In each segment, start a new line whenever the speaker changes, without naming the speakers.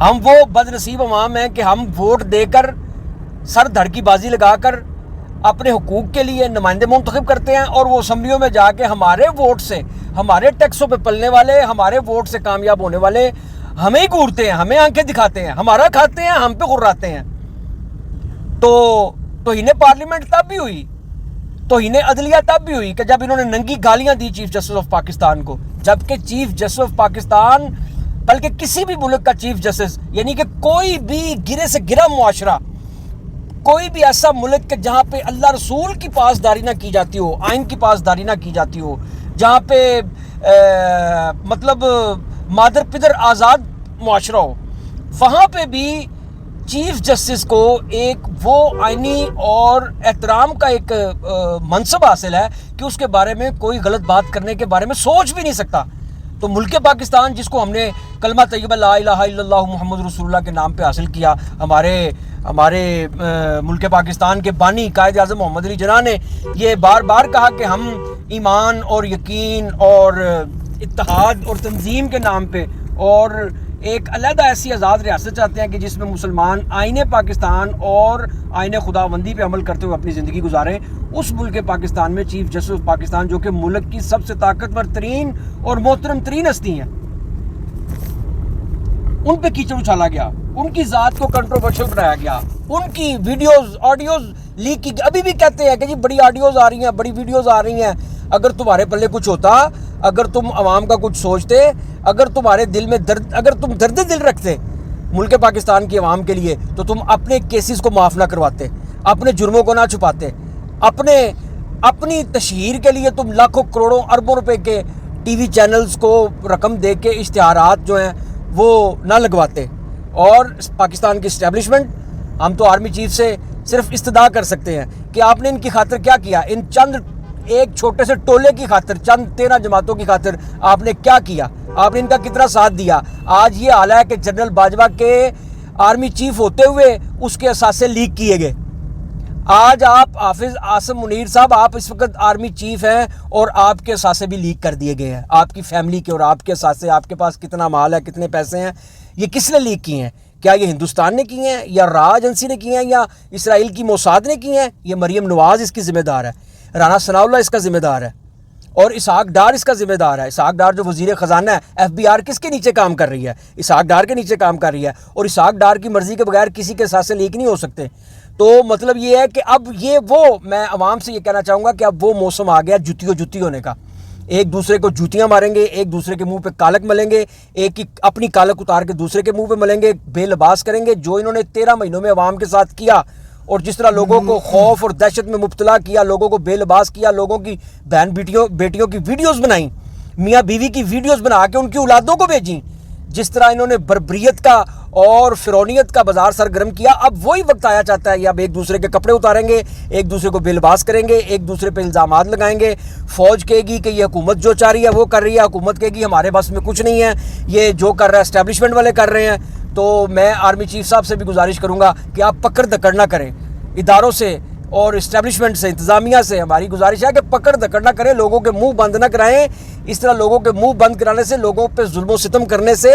ہم وہ بدنصیب عوام ہیں کہ ہم ووٹ دے کر سر دھڑ کی بازی لگا کر اپنے حقوق کے لیے نمائندے منتخب کرتے ہیں، اور وہ اسمبلیوں میں جا کے ہمارے ووٹ سے، ہمارے ٹیکسوں پہ پلنے والے، ہمارے ووٹ سے کامیاب ہونے والے ہمیں ہی گورتے ہیں، ہمیں آنکھیں دکھاتے ہیں، ہمارا کھاتے ہیں، ہم پہ غراتے ہیں۔ تو توہین پارلیمنٹ تب بھی ہوئی، توہین عدلیہ تب بھی ہوئی کہ جب انہوں نے ننگی گالیاں دی چیف جسٹس آف پاکستان کو، جبکہ چیف جسٹس آف پاکستان، بلکہ کسی بھی ملک کا چیف جسٹس، یعنی کہ کوئی بھی گرے سے گرا معاشرہ، کوئی بھی ایسا ملک کہ جہاں پہ اللہ رسول کی پاسداری نہ کی جاتی ہو، آئین کی پاسداری نہ کی جاتی ہو، جہاں پہ مطلب مادر پدر آزاد معاشرہ ہو، وہاں پہ بھی چیف جسٹس کو ایک وہ آئینی اور احترام کا ایک منصب حاصل ہے کہ اس کے بارے میں کوئی غلط بات کرنے کے بارے میں سوچ بھی نہیں سکتا۔ تو ملک پاکستان، جس کو ہم نے کلمہ طیبہ لا الہ الا اللہ محمد رسول اللہ کے نام پہ حاصل کیا، ہمارے ملک پاکستان کے بانی قائد اعظم محمد علی جناح نے یہ بار بار کہا کہ ہم ایمان اور یقین اور اتحاد اور تنظیم کے نام پہ اور ایک علیحدہ ایسی آزاد ریاست چاہتے ہیں کہ جس میں مسلمان آئین پاکستان اور آئین خداوندی پہ عمل کرتے ہوئے اپنی زندگی گزاریں۔ اس ملک پاکستان میں چیف جسٹس آف پاکستان، جو کہ ملک کی سب سے طاقتور ترین اور محترم ترین ہستی ہیں، ان پہ کیچڑ اچھالا گیا، ان کی ذات کو کنٹروورشل بنایا گیا، ان کی ویڈیوز آڈیوز لیک کی، ابھی بھی کہتے ہیں کہ جی بڑی آڈیوز آ رہی ہیں، بڑی ویڈیوز آ رہی ہیں۔ اگر تمہارے پلے کچھ ہوتا، اگر تم عوام کا کچھ سوچتے، اگر تمہارے دل میں درد، اگر تم درد دل رکھتے ملک پاکستان کی عوام کے لیے، تو تم اپنے کیسز کو معاف نہ کرواتے، اپنے جرموں کو نہ چھپاتے، اپنی تشہیر کے لیے تم لاکھوں کروڑوں اربوں روپے کے ٹی وی چینلز کو رقم دے کے اشتہارات جو ہیں وہ نہ لگواتے۔ اور پاکستان کی اسٹیبلشمنٹ، ہم تو آرمی چیف سے صرف استدعا کر سکتے ہیں کہ آپ نے ان کی خاطر کیا کیا، ان چند ایک چھوٹے سے ٹولے کی خاطر، چند 13 جماعتوں کی خاطر آپ نے کیا کیا، آپ نے ان کا کتنا ساتھ دیا۔ آج یہ حال ہے کہ جنرل باجوہ کے آرمی چیف ہوتے ہوئے اس کے اثاثے لیک کیے گئے۔ آج آپ حافظ عاصم منیر صاحب، آپ اس وقت آرمی چیف ہیں اور آپ کے اثاثے بھی لیک کر دیے گئے ہیں، آپ کی فیملی کے اور آپ کے اثاثے، آپ کے پاس کتنا مال ہے، کتنے پیسے ہیں، یہ کس نے لیک کیے ہیں؟ کیا یہ ہندوستان نے کیے ہیں، یا را ایجنسی نے کیے ہیں، یا اسرائیل کی موساد نے کیے ہیں؟ یہ مریم نواز اس کی ذمہ دار ہے، رانا ثناء اللہ اس کا ذمہ دار ہے، اور اسحاق ڈار اس کا ذمہ دار ہے۔ اسحاق ڈار جو وزیر خزانہ ہے، ایف بی آر کس کے نیچے کام کر رہی ہے؟ اسحاق ڈار کے نیچے کام کر رہی ہے، اور اسحاق ڈار کی مرضی کے بغیر کسی کے اثاثے لیک نہیں ہو سکتے۔ تو مطلب یہ ہے کہ اب میں عوام سے یہ کہنا چاہوں گا کہ اب وہ موسم آ گیا جتی ہونے کا، ایک دوسرے کو جوتیاں ماریں گے، ایک دوسرے کے منہ پہ کالک ملیں گے، ایک کی اپنی کالک اتار کے دوسرے کے منہ پہ ملیں گے، بے لباس کریں گے، جو انہوں نے 13 مہینوں میں عوام کے ساتھ کیا، اور جس طرح لوگوں کو خوف اور دہشت میں مبتلا کیا، لوگوں کو بے لباس کیا، لوگوں کی بہن بیٹیوں کی ویڈیوز بنائیں، میاں بیوی کی ویڈیوز بنا کے ان کی اولادوں کو بھیجیں، جس طرح انہوں نے بربریت کا اور فرعونیت کا بازار سرگرم کیا، اب وہی وقت آیا چاہتا ہے، اب ایک دوسرے کے کپڑے اتاریں گے، ایک دوسرے کو بے لباس کریں گے، ایک دوسرے پہ الزامات لگائیں گے۔ فوج کہے گی کہ یہ حکومت جو چاہ رہی ہے وہ کر رہی ہے، حکومت کہے گی ہمارے بس میں کچھ نہیں ہے، یہ جو کر رہا ہے اسٹیبلشمنٹ والے کر رہے ہیں۔ تو میں آرمی چیف صاحب سے بھی گزارش کروں گا کہ آپ پکڑ دکڑ نہ کریں، اداروں سے اور اسٹیبلشمنٹ سے، انتظامیہ سے ہماری گزارش ہے کہ پکڑ دکڑ نہ کریں، لوگوں کے منہ بند نہ کرائیں۔ اس طرح لوگوں کے منہ بند کرانے سے، لوگوں پہ ظلم و ستم کرنے سے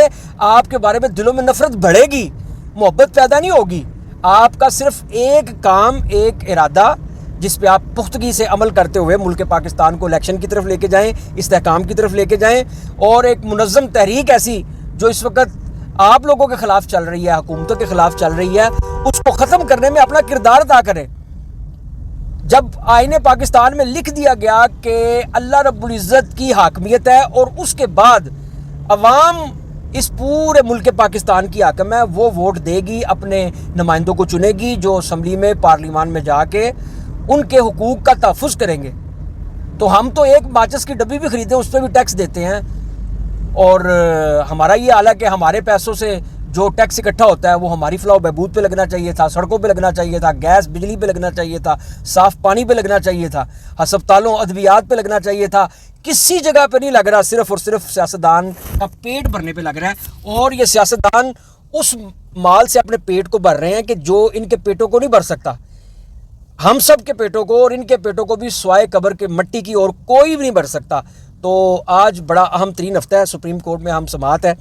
آپ کے بارے میں دلوں میں نفرت بڑھے گی، محبت پیدا نہیں ہوگی۔ آپ کا صرف ایک کام، ایک ارادہ، جس پہ آپ پختگی سے عمل کرتے ہوئے ملک پاکستان کو الیکشن کی طرف لے کے جائیں، استحکام کی طرف لے کے جائیں، اور ایک منظم تحریک ایسی جو اس وقت آپ لوگوں کے خلاف چل رہی ہے، حکومتوں کے خلاف چل رہی ہے، اس کو ختم کرنے میں اپنا کردار ادا کریں۔ جب آئین پاکستان میں لکھ دیا گیا کہ اللہ رب العزت کی حاکمیت ہے، اور اس کے بعد عوام اس پورے ملک پاکستان کی حاکم ہے، وہ ووٹ دے گی، اپنے نمائندوں کو چنے گی جو اسمبلی میں، پارلیمان میں جا کے ان کے حقوق کا تحفظ کریں گے۔ تو ہم تو ایک ماچس کی ڈبی بھی خریدیں اس پہ بھی ٹیکس دیتے ہیں، اور ہمارا یہ حال ہے کہ ہمارے پیسوں سے جو ٹیکس اکٹھا ہوتا ہے وہ ہماری فلاح و بہبود پہ لگنا چاہیے تھا، سڑکوں پہ لگنا چاہیے تھا، گیس بجلی پہ لگنا چاہیے تھا، صاف پانی پہ لگنا چاہیے تھا، ہسپتالوں ادویات پہ لگنا چاہیے تھا۔ کسی جگہ پہ نہیں لگ رہا، صرف اور صرف سیاستدان کا پیٹ بھرنے پہ لگ رہا ہے، اور یہ سیاستدان اس مال سے اپنے پیٹ کو بھر رہے ہیں کہ جو ان کے پیٹوں کو نہیں بھر سکتا۔ ہم سب کے پیٹوں کو اور ان کے پیٹوں کو بھی سوائے قبر کے مٹی کی اور کوئی بھی نہیں بھر سکتا۔ تو آج بڑا اہم ترین ہفتہ ہے، سپریم کورٹ میں اہم سماعت ہے،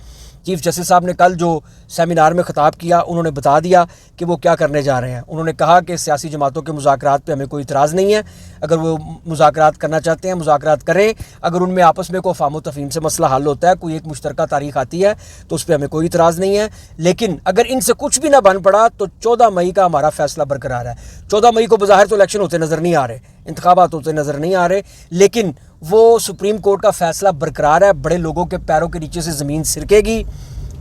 چیف جسٹس صاحب نے کل جو سیمینار میں خطاب کیا انہوں نے بتا دیا کہ وہ کیا کرنے جا رہے ہیں. انہوں نے کہا کہ سیاسی جماعتوں کے مذاکرات پہ ہمیں کوئی اعتراض نہیں ہے, اگر وہ مذاکرات کرنا چاہتے ہیں مذاکرات کریں, اگر ان میں آپس میں کوئی افہام و تفہیم سے مسئلہ حل ہوتا ہے, کوئی ایک مشترکہ تاریخ آتی ہے تو اس پہ ہمیں کوئی اعتراض نہیں ہے. لیکن اگر ان سے کچھ بھی نہ بن پڑا تو 14 مئی کا ہمارا فیصلہ برقرار ہے. 14 مئی کو بظاہر تو الیکشن ہوتے نظر نہیں آ رہے, انتخابات ہوتے نظر نہیں آ رہے, لیکن وہ سپریم کورٹ کا فیصلہ برقرار ہے. بڑے لوگوں کے پیروں کے نیچے سے زمین سرکے گی,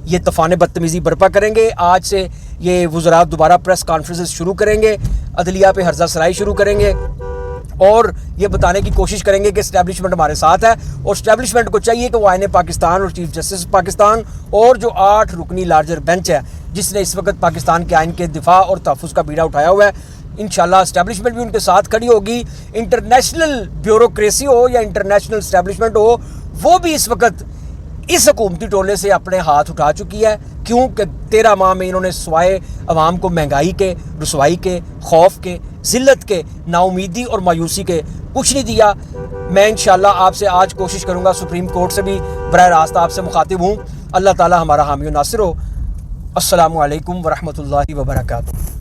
یہ طوفان بدتمیزی برپا کریں گے. آج سے یہ وزراء دوبارہ پریس کانفرنسز شروع کریں گے, عدلیہ پہ ہرزہ سرائی شروع کریں گے اور یہ بتانے کی کوشش کریں گے کہ اسٹیبلشمنٹ ہمارے ساتھ ہے. اور اسٹیبلشمنٹ کو چاہیے کہ وہ آئین پاکستان اور چیف جسٹس پاکستان اور جو 8 رکنی لارجر بینچ ہے جس نے اس وقت پاکستان کے آئین کے دفاع اور تحفظ کا بیڑا اٹھایا ہوا ہے, انشاءاللہ اسٹیبلشمنٹ بھی ان کے ساتھ کھڑی ہوگی. انٹرنیشنل بیوروکریسی ہو یا انٹرنیشنل اسٹیبلشمنٹ ہو, وہ بھی اس وقت اس حکومتی ٹولے سے اپنے ہاتھ اٹھا چکی ہے. کیوں کہ 13 ماہ میں انہوں نے سوائے عوام کو مہنگائی کے, رسوائی کے, خوف کے, ذلت کے, نا امیدی اور مایوسی کے کچھ نہیں دیا. میں انشاءاللہ آپ سے آج کوشش کروں گا, سپریم کورٹ سے بھی براہ راست آپ سے مخاطب ہوں. اللہ تعالی ہمارا حامی و ناصر ہو. السلام علیکم ورحمۃ اللہ وبرکاتہ.